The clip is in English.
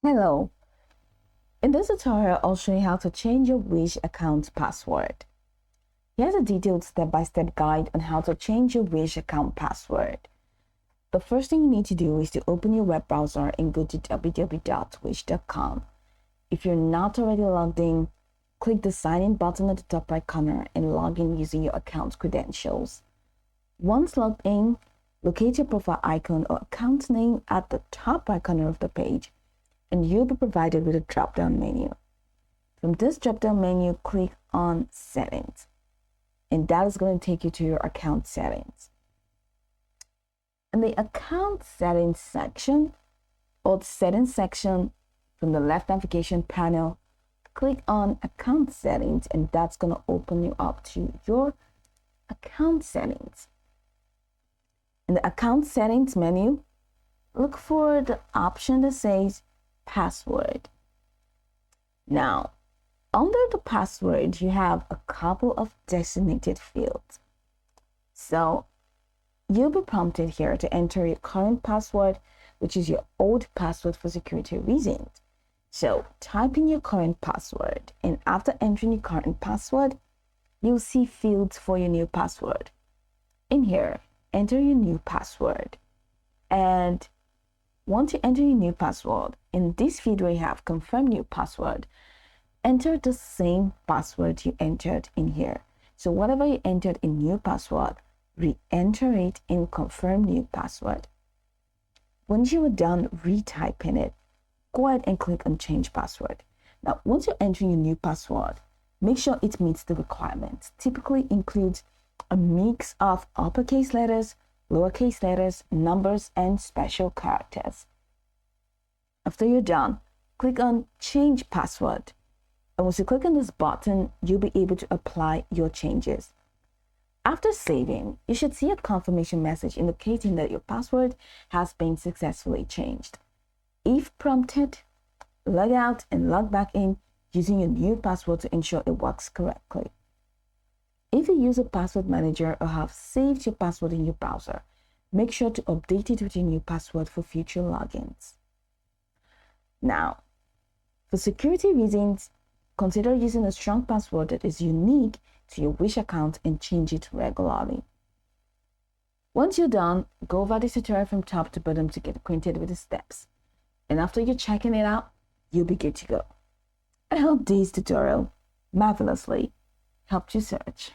Hello. In this tutorial, I'll show you how to change your Wish account password. Here's a detailed step-by-step guide on how to change your Wish account password. The first thing you need to do is to open your web browser and go to www.wish.com. If you're not already logged in, click the sign in button at the top right corner and log in using your account credentials. Once logged in, locate your profile icon or account name at the top right corner of the page, and you'll be provided with a drop-down menu. From this drop-down menu, click on Settings, and that is going to take you to your account settings. In the account settings section, or the settings section from the left navigation panel, click on account settings, and that's going to open you up to your account settings. In the account settings menu, look for the option that says password. Now, under the password, you have a couple of designated fields. So you'll be prompted here to enter your current password, which is your old password for security reasons. So type in your current password, and after entering your current password, you'll see fields for your new password. In here, enter your new password, and once you enter your new password, in this field where you have confirm new password, enter the same password you entered in here. So whatever you entered in new password, re-enter it in confirm new password. Once you are done retyping it, go ahead and click on change password. Now, once you're entering your new password, make sure it meets the requirements. Typically includes a mix of uppercase letters, lowercase letters, numbers, and special characters. After you're done, click on change password. And once you click on this button, you'll be able to apply your changes. After saving, you should see a confirmation message indicating that your password has been successfully changed. If prompted, log out and log back in using your new password to ensure it works correctly. If you use a password manager or have saved your password in your browser, make sure to update it with your new password for future logins. Now, for security reasons, consider using a strong password that is unique to your Wish account and change it regularly. Once you're done, go over this tutorial from top to bottom to get acquainted with the steps. And after you're checking it out, you'll be good to go. I hope this tutorial marvelously helped you search.